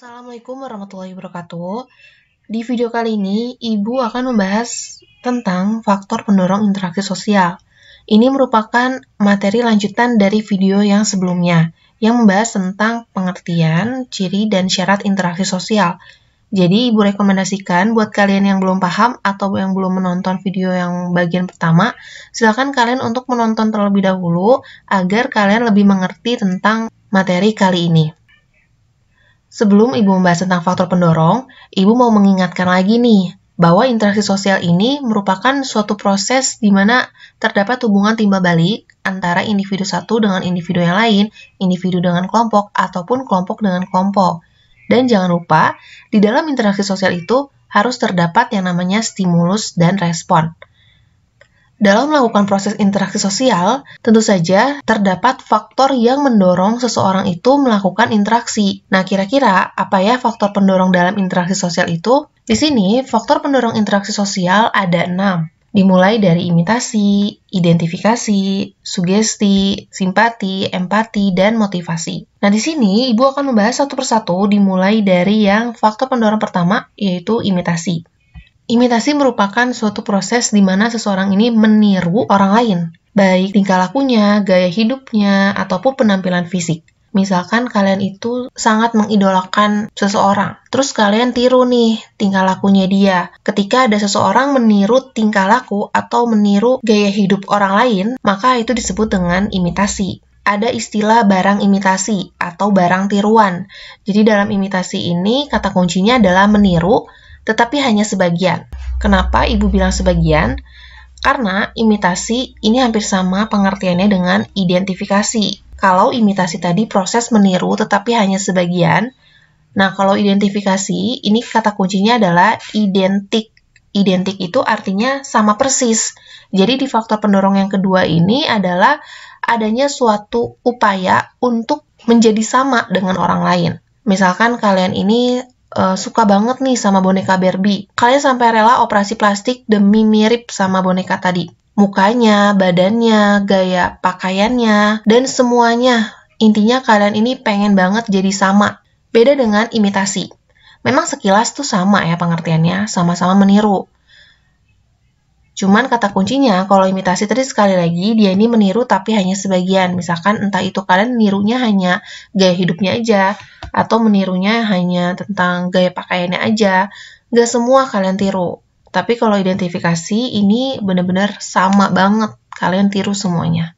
Assalamualaikum warahmatullahi wabarakatuh. Di video kali ini, Ibu akan membahas tentang faktor pendorong interaksi sosial. Ini merupakan materi lanjutan dari video yang sebelumnya, yang membahas tentang pengertian, ciri, dan syarat interaksi sosial. Jadi, Ibu rekomendasikan buat kalian yang belum paham atau yang belum menonton video yang bagian pertama, silakan kalian untuk menonton terlebih dahulu agar kalian lebih mengerti tentang materi kali ini. Sebelum Ibu membahas tentang faktor pendorong, Ibu mau mengingatkan lagi nih, bahwa interaksi sosial ini merupakan suatu proses di mana terdapat hubungan timbal balik antara individu satu dengan individu yang lain, individu dengan kelompok, ataupun kelompok dengan kelompok. Dan jangan lupa, di dalam interaksi sosial itu harus terdapat yang namanya stimulus dan respon. Dalam melakukan proses interaksi sosial, tentu saja terdapat faktor yang mendorong seseorang itu melakukan interaksi. Nah, kira-kira apa ya faktor pendorong dalam interaksi sosial itu? Di sini, faktor pendorong interaksi sosial ada 6. Dimulai dari imitasi, identifikasi, sugesti, simpati, empati, dan motivasi. Nah, di sini Ibu akan membahas satu persatu dimulai dari yang faktor pendorong pertama, yaitu imitasi. Imitasi merupakan suatu proses di mana seseorang ini meniru orang lain, baik tingkah lakunya, gaya hidupnya, ataupun penampilan fisik. Misalkan kalian itu sangat mengidolakan seseorang, terus kalian tiru nih tingkah lakunya dia. Ketika ada seseorang meniru tingkah laku atau meniru gaya hidup orang lain, maka itu disebut dengan imitasi. Ada istilah barang imitasi atau barang tiruan. Jadi dalam imitasi ini kata kuncinya adalah meniru, tetapi hanya sebagian. Kenapa Ibu bilang sebagian? Karena imitasi ini hampir sama pengertiannya dengan identifikasi. Kalau imitasi tadi proses meniru tetapi hanya sebagian, nah kalau identifikasi ini kata kuncinya adalah identik. Identik itu artinya sama persis. Jadi di faktor pendorong yang kedua ini adalah adanya suatu upaya untuk menjadi sama dengan orang lain. Misalkan kalian ini suka banget nih sama boneka Barbie. Kalian sampai rela operasi plastik demi mirip sama boneka tadi. Mukanya, badannya, gaya pakaiannya, dan semuanya. Intinya kalian ini pengen banget jadi sama. Beda dengan imitasi. Memang sekilas tuh sama ya pengertiannya, sama-sama meniru. Cuman kata kuncinya, kalau imitasi tadi sekali lagi, dia ini meniru tapi hanya sebagian. Misalkan entah itu kalian menirunya hanya gaya hidupnya aja, atau menirunya hanya tentang gaya pakaiannya aja. Nggak semua kalian tiru. Tapi kalau identifikasi, ini benar-benar sama banget. Kalian tiru semuanya.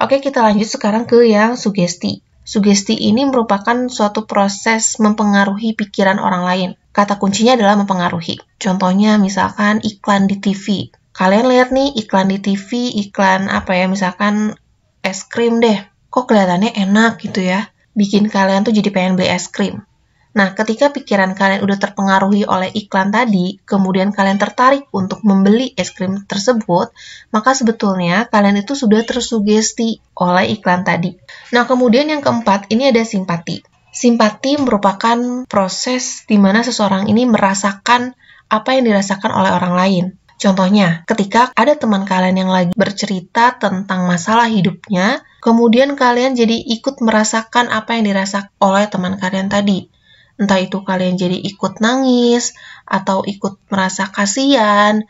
Oke, kita lanjut sekarang ke yang sugesti. Sugesti ini merupakan suatu proses mempengaruhi pikiran orang lain. Kata kuncinya adalah mempengaruhi. Contohnya misalkan iklan di TV. Kalian lihat nih iklan di TV, iklan apa ya, misalkan es krim deh. Kok kelihatannya enak gitu ya. Bikin kalian tuh jadi pengen beli es krim. Nah, ketika pikiran kalian udah terpengaruhi oleh iklan tadi, kemudian kalian tertarik untuk membeli es krim tersebut, maka sebetulnya kalian itu sudah tersugesti oleh iklan tadi. Nah, kemudian yang keempat, ini ada simpati. Simpati merupakan proses di mana seseorang ini merasakan apa yang dirasakan oleh orang lain. Contohnya, ketika ada teman kalian yang lagi bercerita tentang masalah hidupnya, kemudian kalian jadi ikut merasakan apa yang dirasakan oleh teman kalian tadi. Entah itu kalian jadi ikut nangis, atau ikut merasa kasihan.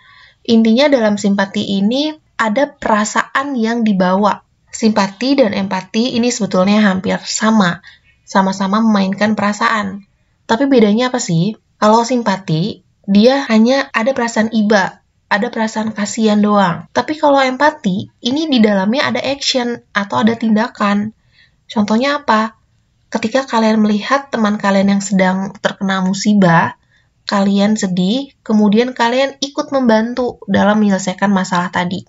Intinya dalam simpati ini ada perasaan yang dibawa. Simpati dan empati ini sebetulnya hampir sama. Sama-sama memainkan perasaan. Tapi bedanya apa sih? Kalau simpati, dia hanya ada perasaan iba, ada perasaan kasihan doang. Tapi kalau empati, ini di dalamnya ada action atau ada tindakan. Contohnya apa? Ketika kalian melihat teman kalian yang sedang terkena musibah, kalian sedih, kemudian kalian ikut membantu dalam menyelesaikan masalah tadi.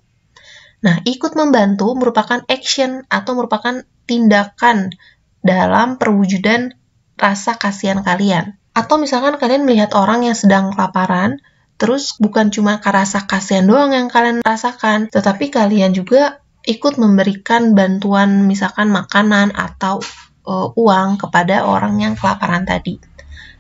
Nah, ikut membantu merupakan action atau merupakan tindakan dalam perwujudan rasa kasihan kalian. Atau misalkan kalian melihat orang yang sedang kelaparan, terus bukan cuma rasa kasihan doang yang kalian rasakan, tetapi kalian juga ikut memberikan bantuan misalkan makanan atau uang kepada orang yang kelaparan tadi.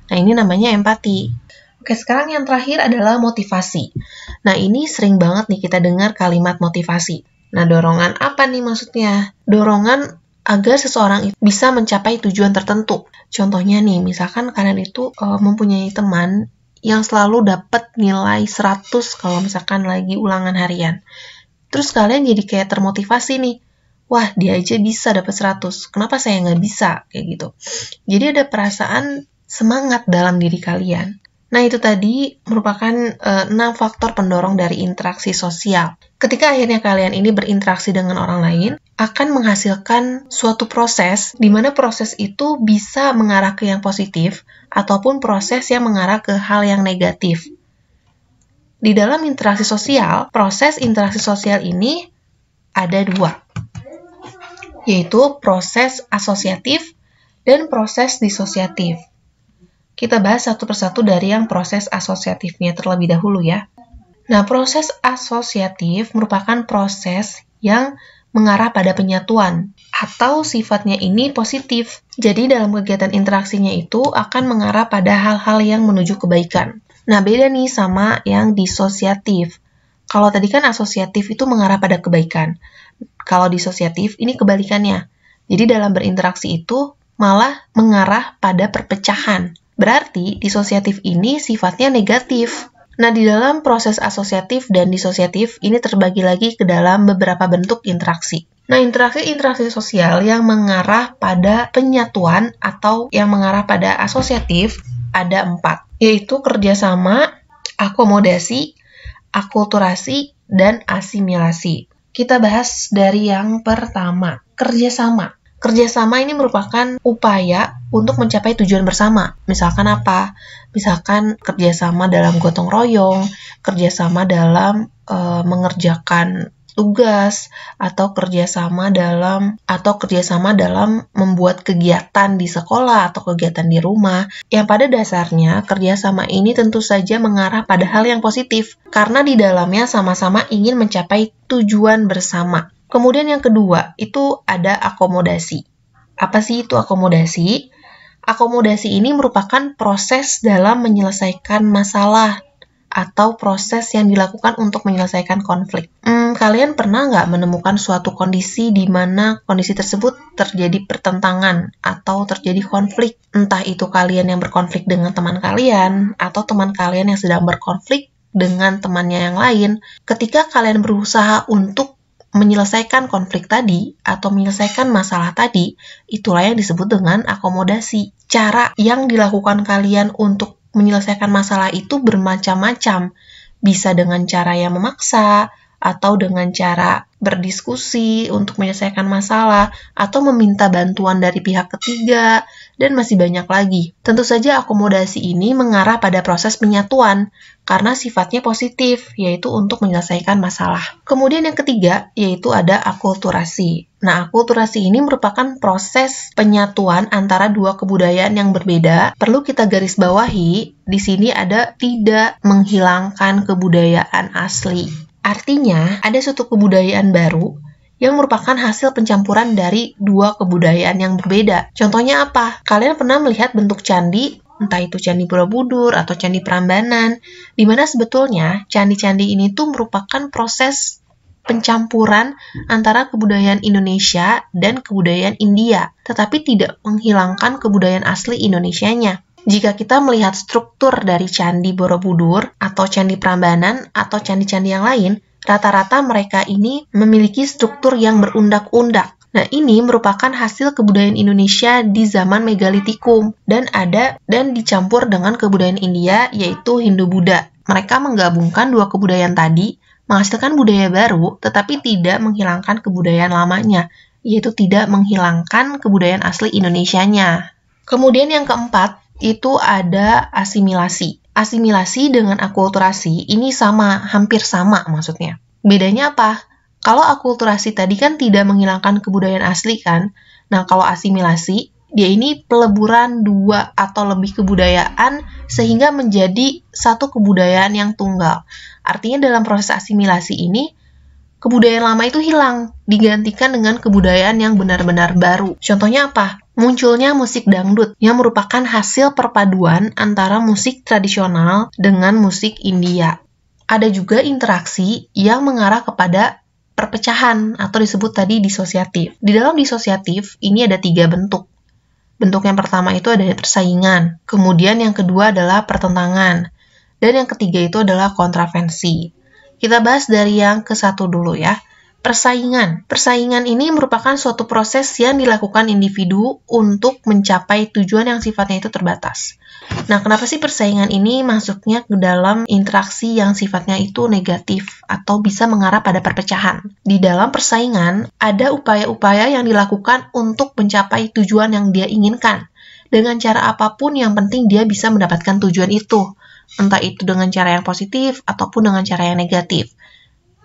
Nah, ini namanya empati. Oke, sekarang yang terakhir adalah motivasi. Nah, ini sering banget nih kita dengar kalimat motivasi. Nah, dorongan apa nih maksudnya? Dorongan agar seseorang itu bisa mencapai tujuan tertentu. Contohnya nih, misalkan kalian itu mempunyai teman yang selalu dapat nilai 100 kalau misalkan lagi ulangan harian. Terus kalian jadi kayak termotivasi nih, wah dia aja bisa dapat 100, kenapa saya nggak bisa? Kayak gitu. Jadi ada perasaan semangat dalam diri kalian. Nah, itu tadi merupakan 6 faktor pendorong dari interaksi sosial. Ketika akhirnya kalian ini berinteraksi dengan orang lain, akan menghasilkan suatu proses, di mana proses itu bisa mengarah ke yang positif, ataupun proses yang mengarah ke hal yang negatif. Di dalam interaksi sosial, proses interaksi sosial ini ada 2, yaitu proses asosiatif dan proses disosiatif. Kita bahas satu persatu dari yang proses asosiatifnya terlebih dahulu ya. Nah, proses asosiatif merupakan proses yang mengarah pada penyatuan, atau sifatnya ini positif. Jadi dalam kegiatan interaksinya itu akan mengarah pada hal-hal yang menuju kebaikan. Nah, beda nih sama yang disosiatif. Kalau tadi kan asosiatif itu mengarah pada kebaikan. Kalau disosiatif ini kebalikannya. Jadi dalam berinteraksi itu malah mengarah pada perpecahan. Berarti disosiatif ini sifatnya negatif. Nah, di dalam proses asosiatif dan disosiatif ini terbagi lagi ke dalam beberapa bentuk interaksi. Nah, interaksi sosial yang mengarah pada penyatuan atau yang mengarah pada asosiatif ada 4, yaitu kerjasama, akomodasi, akulturasi, dan asimilasi. Kita bahas dari yang pertama, kerjasama. Kerjasama ini merupakan upaya untuk mencapai tujuan bersama. Misalkan apa? Misalkan kerjasama dalam gotong royong, kerjasama dalam mengerjakan tugas, atau kerjasama dalam membuat kegiatan di sekolah atau kegiatan di rumah. Yang pada dasarnya kerjasama ini tentu saja mengarah pada hal yang positif, karena di dalamnya sama-sama ingin mencapai tujuan bersama. Kemudian yang kedua, itu ada akomodasi. Apa sih itu akomodasi? Akomodasi ini merupakan proses dalam menyelesaikan masalah atau proses yang dilakukan untuk menyelesaikan konflik. Kalian pernah nggak menemukan suatu kondisi di mana kondisi tersebut terjadi pertentangan atau terjadi konflik? Entah itu kalian yang berkonflik dengan teman kalian atau teman kalian yang sedang berkonflik dengan temannya yang lain. Ketika kalian berusaha untuk menyelesaikan konflik tadi atau menyelesaikan masalah tadi, itulah yang disebut dengan akomodasi. Cara yang dilakukan kalian untuk menyelesaikan masalah itu bermacam-macam. Bisa dengan cara yang memaksa, atau dengan cara berdiskusi untuk menyelesaikan masalah, atau meminta bantuan dari pihak ketiga, dan masih banyak lagi. Tentu saja akomodasi ini mengarah pada proses penyatuan, karena sifatnya positif, yaitu untuk menyelesaikan masalah. Kemudian yang ketiga, yaitu ada akulturasi. Nah, akulturasi ini merupakan proses penyatuan antara dua kebudayaan yang berbeda. Perlu kita garis bawahi, di sini ada tidak menghilangkan kebudayaan asli. Artinya, ada suatu kebudayaan baru yang merupakan hasil pencampuran dari dua kebudayaan yang berbeda. Contohnya apa? Kalian pernah melihat bentuk candi, entah itu Candi Borobudur atau Candi Prambanan, di mana sebetulnya candi-candi ini tuh merupakan proses pencampuran antara kebudayaan Indonesia dan kebudayaan India, tetapi tidak menghilangkan kebudayaan asli Indonesianya. Jika kita melihat struktur dari Candi Borobudur atau Candi Prambanan atau candi-candi yang lain, rata-rata mereka ini memiliki struktur yang berundak-undak. Nah, ini merupakan hasil kebudayaan Indonesia di zaman megalitikum dan dicampur dengan kebudayaan India, yaitu Hindu-Buddha. Mereka menggabungkan dua kebudayaan tadi, menghasilkan budaya baru, tetapi tidak menghilangkan kebudayaan lamanya, yaitu tidak menghilangkan kebudayaan asli Indonesianya. Kemudian yang keempat, itu ada asimilasi. Asimilasi dengan akulturasi ini hampir sama maksudnya. Bedanya apa? Kalau akulturasi tadi kan tidak menghilangkan kebudayaan asli kan. Nah, kalau asimilasi, dia ini peleburan dua atau lebih kebudayaan sehingga menjadi satu kebudayaan yang tunggal. Artinya dalam proses asimilasi ini, kebudayaan lama itu hilang, digantikan dengan kebudayaan yang benar-benar baru. Contohnya apa? Munculnya musik dangdut yang merupakan hasil perpaduan antara musik tradisional dengan musik India. Ada juga interaksi yang mengarah kepada perpecahan atau disebut tadi disosiatif. Di dalam disosiatif ini ada 3 bentuk. Bentuk yang pertama itu adalah persaingan, kemudian yang kedua adalah pertentangan, dan yang ketiga itu adalah kontravensi. Kita bahas dari yang ke-1 dulu ya. Persaingan. Persaingan ini merupakan suatu proses yang dilakukan individu untuk mencapai tujuan yang sifatnya itu terbatas. Nah, kenapa sih persaingan ini masuknya ke dalam interaksi yang sifatnya itu negatif atau bisa mengarah pada perpecahan? Di dalam persaingan, ada upaya-upaya yang dilakukan untuk mencapai tujuan yang dia inginkan. Dengan cara apapun yang penting dia bisa mendapatkan tujuan itu. Entah itu dengan cara yang positif ataupun dengan cara yang negatif.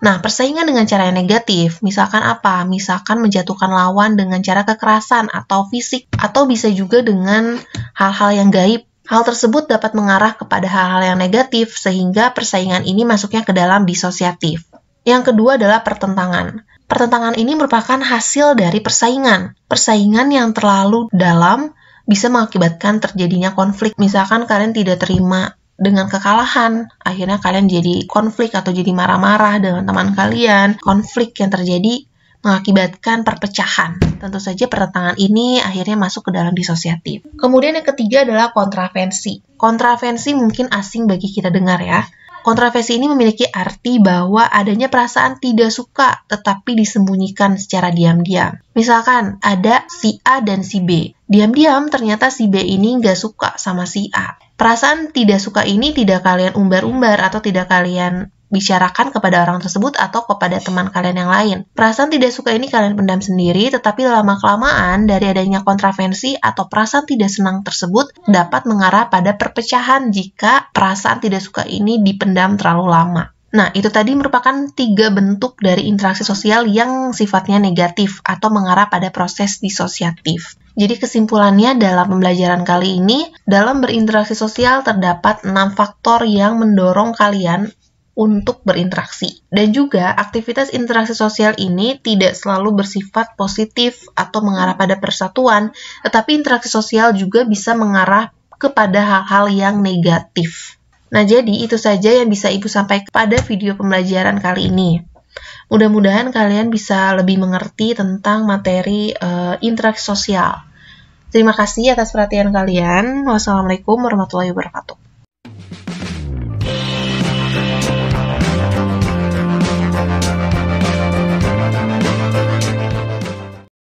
Nah, persaingan dengan cara yang negatif, misalkan apa? Misalkan menjatuhkan lawan dengan cara kekerasan atau fisik, atau bisa juga dengan hal-hal yang gaib. Hal tersebut dapat mengarah kepada hal-hal yang negatif, sehingga persaingan ini masuknya ke dalam disosiatif. Yang kedua adalah pertentangan. Pertentangan ini merupakan hasil dari persaingan. Persaingan yang terlalu dalam bisa mengakibatkan terjadinya konflik. Misalkan kalian tidak terima dengan kekalahan, akhirnya kalian jadi konflik atau jadi marah-marah dengan teman kalian. Konflik yang terjadi mengakibatkan perpecahan. Tentu saja pertentangan ini akhirnya masuk ke dalam disosiatif. Kemudian yang ketiga adalah kontravensi. Kontravensi mungkin asing bagi kita dengar ya. Kontravensi ini memiliki arti bahwa adanya perasaan tidak suka tetapi disembunyikan secara diam-diam. Misalkan ada si A dan si B. Diam-diam ternyata si B ini nggak suka sama si A. Perasaan tidak suka ini tidak kalian umbar-umbar atau tidak kalian bicarakan kepada orang tersebut atau kepada teman kalian yang lain. Perasaan tidak suka ini kalian pendam sendiri, tetapi lama-kelamaan dari adanya kontravensi atau perasaan tidak senang tersebut dapat mengarah pada perpecahan jika perasaan tidak suka ini dipendam terlalu lama. Nah, itu tadi merupakan 3 bentuk dari interaksi sosial yang sifatnya negatif atau mengarah pada proses disosiatif. Jadi kesimpulannya dalam pembelajaran kali ini, dalam berinteraksi sosial terdapat 6 faktor yang mendorong kalian untuk berinteraksi. Dan juga aktivitas interaksi sosial ini tidak selalu bersifat positif atau mengarah pada persatuan, tetapi interaksi sosial juga bisa mengarah kepada hal-hal yang negatif. Nah, jadi itu saja yang bisa Ibu sampaikan pada video pembelajaran kali ini. Mudah-mudahan kalian bisa lebih mengerti tentang materi interaksi sosial. Terima kasih atas perhatian kalian. Wassalamualaikum warahmatullahi wabarakatuh.